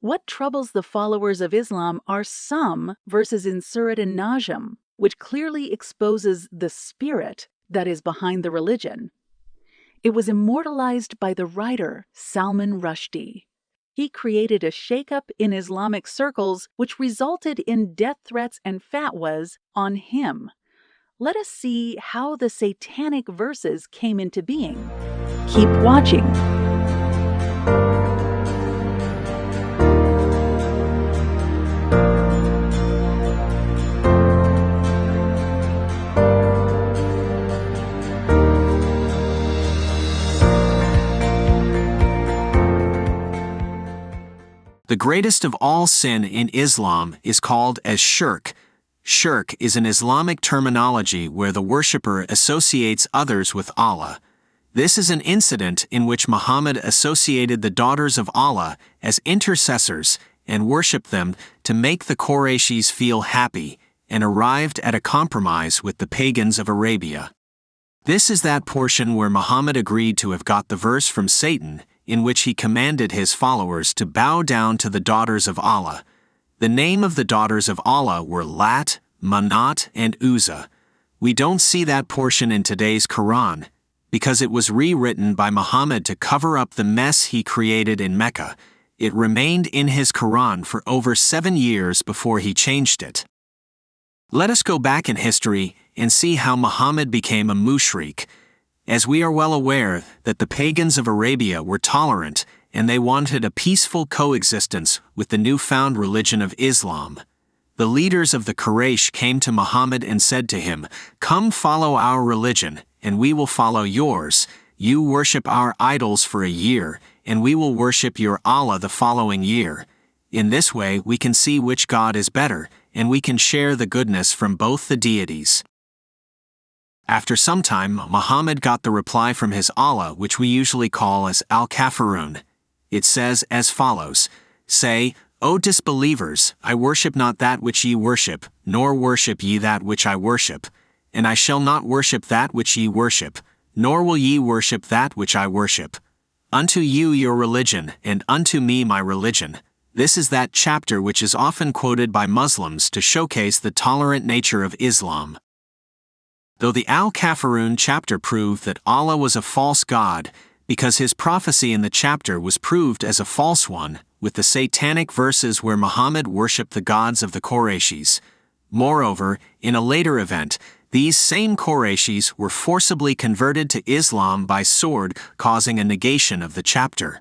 What troubles the followers of Islam are some verses in Surat an-Najm, which clearly exposes the spirit that is behind the religion. It was immortalized by the writer Salman Rushdie. He created a shakeup in Islamic circles which resulted in death threats and fatwas on him. Let us see how the Satanic Verses came into being. Keep watching. The greatest of all sin in Islam is called as shirk. Shirk is an Islamic terminology where the worshipper associates others with Allah. This is an incident in which Muhammad associated the daughters of Allah as intercessors and worshipped them to make the Qurayshis feel happy, and arrived at a compromise with the pagans of Arabia. This is that portion where Muhammad agreed to have got the verse from Satan, in which he commanded his followers to bow down to the daughters of Allah. The name of the daughters of Allah were Lat, Manat, and Uzza. We don't see that portion in today's Quran, because it was rewritten by Muhammad to cover up the mess he created in Mecca. It remained in his Quran for over 7 years before he changed it. Let us go back in history and see how Muhammad became a Mushrik. As we are well aware that the pagans of Arabia were tolerant and they wanted a peaceful coexistence with the newfound religion of Islam. The leaders of the Quraysh came to Muhammad and said to him, "Come follow our religion, and we will follow yours. You worship our idols for a year, and we will worship your Allah the following year. In this way we can see which God is better, and we can share the goodness from both the deities." After some time, Muhammad got the reply from his Allah, which we usually call as Al-Kafirun. It says as follows, "Say, O disbelievers, I worship not that which ye worship, nor worship ye that which I worship. And I shall not worship that which ye worship, nor will ye worship that which I worship. Unto you your religion, and unto me my religion." This is that chapter which is often quoted by Muslims to showcase the tolerant nature of Islam. Though the Al-Kafirun chapter proved that Allah was a false god, because his prophecy in the chapter was proved as a false one, with the Satanic Verses where Muhammad worshipped the gods of the Qurayshis. Moreover, in a later event, these same Qurayshis were forcibly converted to Islam by sword, causing a negation of the chapter.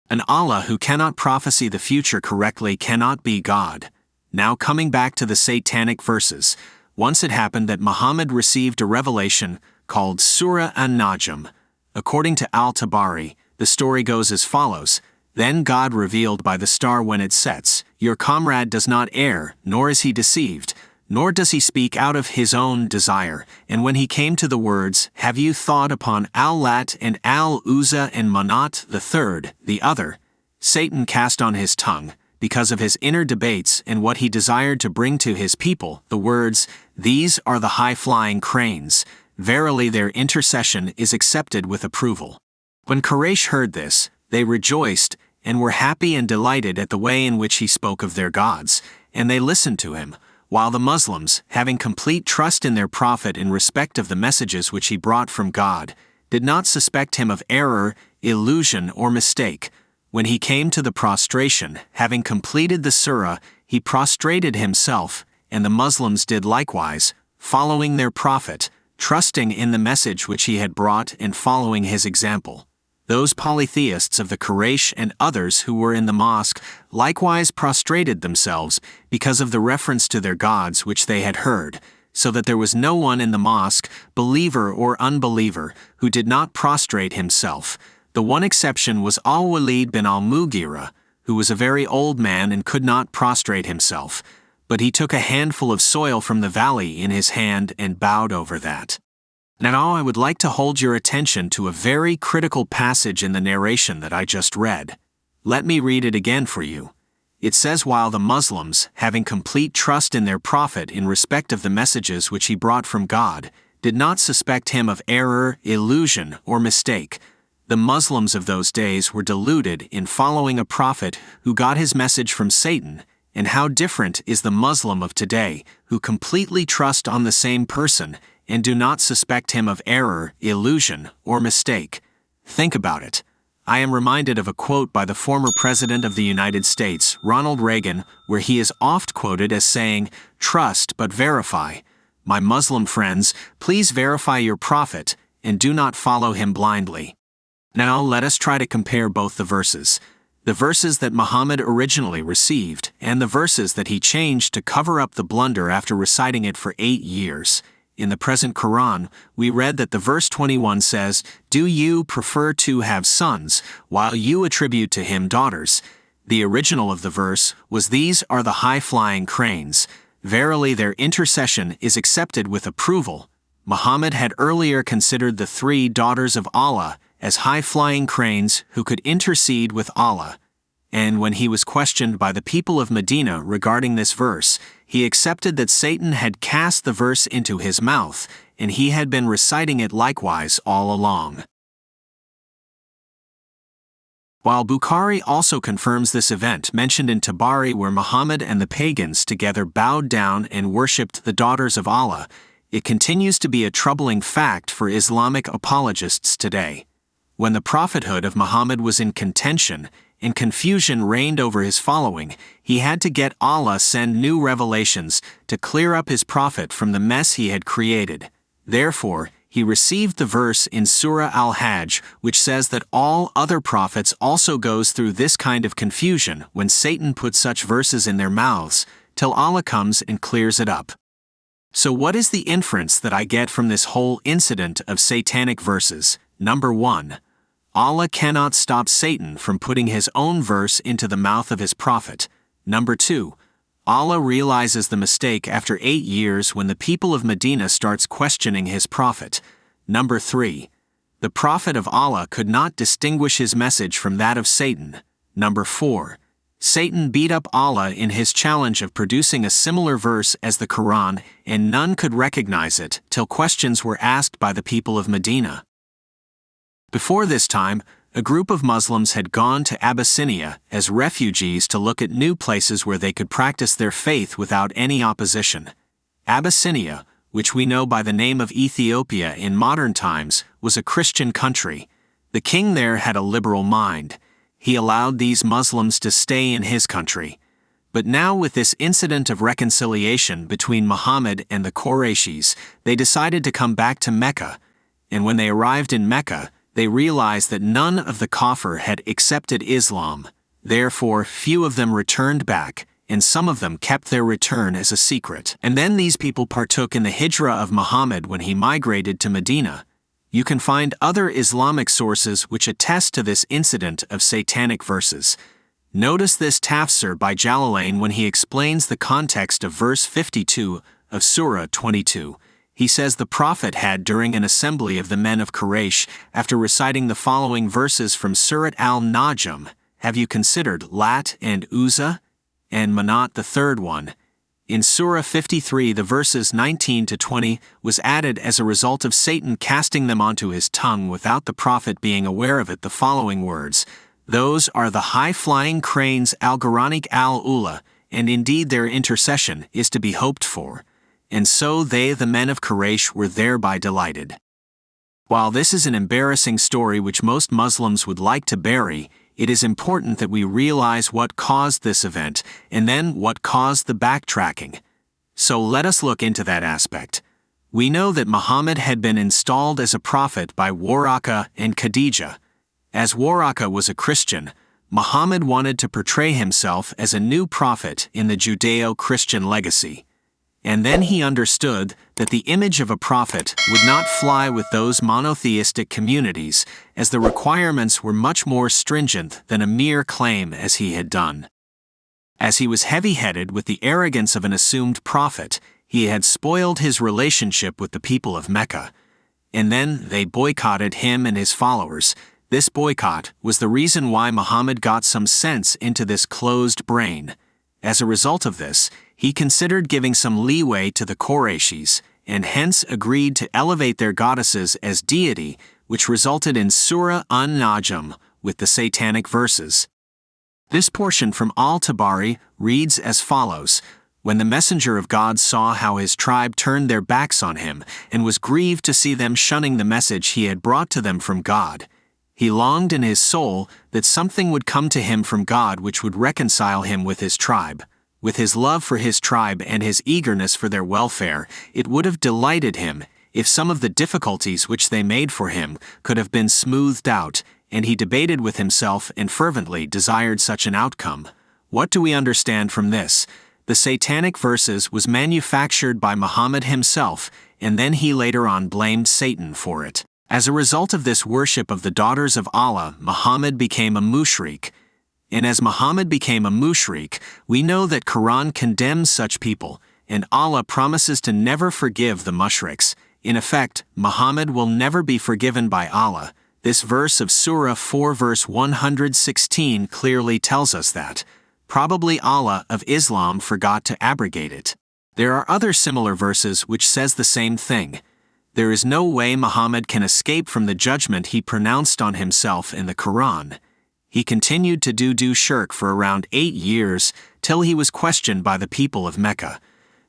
An Allah who cannot prophesy the future correctly cannot be God. Now coming back to the Satanic Verses, once it happened that Muhammad received a revelation called Surah an-Najm. According to Al-Tabari, the story goes as follows: "Then God revealed by the star when it sets, your comrade does not err, nor is he deceived, nor does he speak out of his own desire. And when he came to the words, have you thought upon Al-Lat and Al-Uzza and Manat the third, the other? Satan cast on his tongue, because of his inner debates and what he desired to bring to his people, the words, these are the high-flying cranes. Verily their intercession is accepted with approval." When Quraysh heard this, they rejoiced and were happy and delighted at the way in which he spoke of their gods, and they listened to him, while the Muslims, having complete trust in their prophet in respect of the messages which he brought from God, did not suspect him of error, illusion, or mistake. When he came to the prostration, having completed the surah, he prostrated himself, and the Muslims did likewise, following their prophet, trusting in the message which he had brought and following his example. Those polytheists of the Quraysh and others who were in the mosque likewise prostrated themselves because of the reference to their gods which they had heard, so that there was no one in the mosque, believer or unbeliever, who did not prostrate himself. The one exception was Al-Walid bin al-Mughira, who was a very old man and could not prostrate himself, but he took a handful of soil from the valley in his hand and bowed over that. Now I would like to hold your attention to a very critical passage in the narration that I just read. Let me read it again for you. It says, "While the Muslims, having complete trust in their prophet in respect of the messages which he brought from God, did not suspect him of error, illusion, or mistake. The Muslims of those days were deluded in following a prophet who got his message from Satan, and how different is the Muslim of today, who completely trust on the same person and do not suspect him of error, illusion, or mistake. Think about it. I am reminded of a quote by the former President of the United States, Ronald Reagan, where he is oft quoted as saying, "Trust but verify." My Muslim friends, please verify your prophet, and do not follow him blindly. Now let us try to compare both the verses that Muhammad originally received, and the verses that he changed to cover up the blunder after reciting it for 8 years. In the present Quran, we read that the verse 21 says, "Do you prefer to have sons, while you attribute to him daughters?" The original of the verse was, "These are the high-flying cranes. Verily their intercession is accepted with approval." Muhammad had earlier considered the 3 daughters of Allah as high-flying cranes who could intercede with Allah. And when he was questioned by the people of Medina regarding this verse, he accepted that Satan had cast the verse into his mouth, and he had been reciting it likewise all along. While Bukhari also confirms this event mentioned in Tabari where Muhammad and the pagans together bowed down and worshipped the daughters of Allah, it continues to be a troubling fact for Islamic apologists today. When the prophethood of Muhammad was in contention, and confusion reigned over his following, he had to get Allah send new revelations to clear up his prophet from the mess he had created. Therefore, he received the verse in Surah Al-Hajj which says that all other prophets also goes through this kind of confusion when Satan puts such verses in their mouths, till Allah comes and clears it up. So what is the inference that I get from this whole incident of satanic verses? Number 1. Allah cannot stop Satan from putting his own verse into the mouth of his prophet. Number 2. Allah realizes the mistake after 8 years when the people of Medina starts questioning his prophet. Number 3. The prophet of Allah could not distinguish his message from that of Satan. Number 4. Satan beat up Allah in his challenge of producing a similar verse as the Quran, and none could recognize it till questions were asked by the people of Medina. Before this time, a group of Muslims had gone to Abyssinia as refugees to look at new places where they could practice their faith without any opposition. Abyssinia, which we know by the name of Ethiopia in modern times, was a Christian country. The king there had a liberal mind. He allowed these Muslims to stay in his country. But now with this incident of reconciliation between Muhammad and the Qurayshis, they decided to come back to Mecca. And when they arrived in Mecca, they realized that none of the Kafir had accepted Islam. Therefore, few of them returned back, and some of them kept their return as a secret. And then these people partook in the hijrah of Muhammad when he migrated to Medina. You can find other Islamic sources which attest to this incident of satanic verses. Notice this tafsir by Jalalain when he explains the context of verse 52 of Surah 22. He says the Prophet had during an assembly of the men of Quraysh, after reciting the following verses from Surat al-Najm, "Have you considered Lat and Uzza, and Manat the third one?" In Surah 53 the verses 19 to 20 was added as a result of Satan casting them onto his tongue without the Prophet being aware of it the following words, "Those are the high-flying cranes al-Gharanik al-Ula, and indeed their intercession is to be hoped for." And so they, the men of Quraysh, were thereby delighted. While this is an embarrassing story which most Muslims would like to bury, it is important that we realize what caused this event, and then what caused the backtracking. So let us look into that aspect. We know that Muhammad had been installed as a prophet by Waraka and Khadijah. As Waraka was a Christian, Muhammad wanted to portray himself as a new prophet in the Judeo-Christian legacy. And then he understood that the image of a prophet would not fly with those monotheistic communities, as the requirements were much more stringent than a mere claim as he had done. As he was heavy-headed with the arrogance of an assumed prophet, he had spoiled his relationship with the people of Mecca. And then they boycotted him and his followers. This boycott was the reason why Muhammad got some sense into this closed brain. As a result of this, he considered giving some leeway to the Qurayshis, and hence agreed to elevate their goddesses as deity, which resulted in Surah An-Najm with the Satanic Verses. This portion from Al-Tabari reads as follows: When the messenger of God saw how his tribe turned their backs on him, and was grieved to see them shunning the message he had brought to them from God, he longed in his soul that something would come to him from God which would reconcile him with his tribe. With his love for his tribe and his eagerness for their welfare, it would have delighted him if some of the difficulties which they made for him could have been smoothed out, and he debated with himself and fervently desired such an outcome. What do we understand from this? The Satanic Verses was manufactured by Muhammad himself, and then he later on blamed Satan for it. As a result of this worship of the daughters of Allah, Muhammad became a Mushrik. And as Muhammad became a Mushrik, we know that Quran condemns such people, and Allah promises to never forgive the Mushriks. In effect, Muhammad will never be forgiven by Allah. This verse of Surah 4 verse 116 clearly tells us that. Probably Allah of Islam forgot to abrogate it. There are other similar verses which says the same thing. There is no way Muhammad can escape from the judgment he pronounced on himself in the Quran. He continued to do shirk for around 8 years, till he was questioned by the people of Mecca.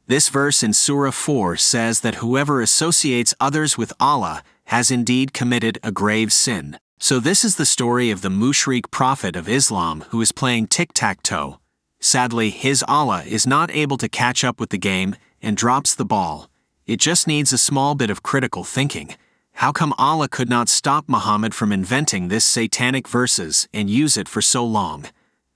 This verse in Surah 4 says that whoever associates others with Allah has indeed committed a grave sin. So this is the story of the Mushrik prophet of Islam who is playing tic-tac-toe. Sadly, his Allah is not able to catch up with the game and drops the ball. It just needs a small bit of critical thinking. How come Allah could not stop Muhammad from inventing this Satanic Verses and use it for so long?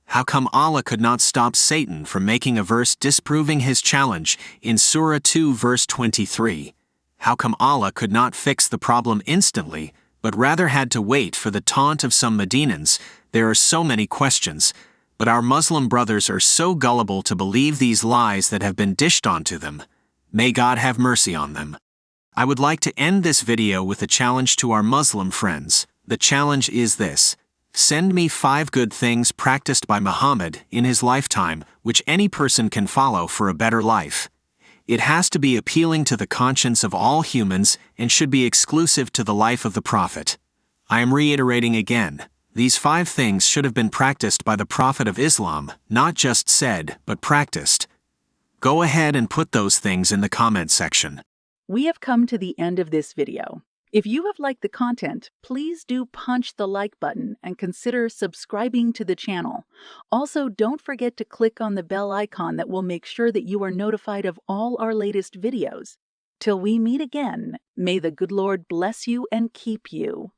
How come Allah could not stop Satan from making a verse disproving his challenge in Surah 2 verse 23? How come Allah could not fix the problem instantly, but rather had to wait for the taunt of some Medinans? There are so many questions, but our Muslim brothers are so gullible to believe these lies that have been dished onto them. May God have mercy on them. I would like to end this video with a challenge to our Muslim friends. The challenge is this: send me 5 good things practiced by Muhammad in his lifetime, which any person can follow for a better life. It has to be appealing to the conscience of all humans and should be exclusive to the life of the Prophet. I am reiterating again, these 5 things should have been practiced by the Prophet of Islam, not just said, but practiced. Go ahead and put those things in the comment section. We have come to the end of this video. If you have liked the content, please do punch the like button and consider subscribing to the channel. Also, don't forget to click on the bell icon that will make sure that you are notified of all our latest videos. Till we meet again, may the good Lord bless you and keep you.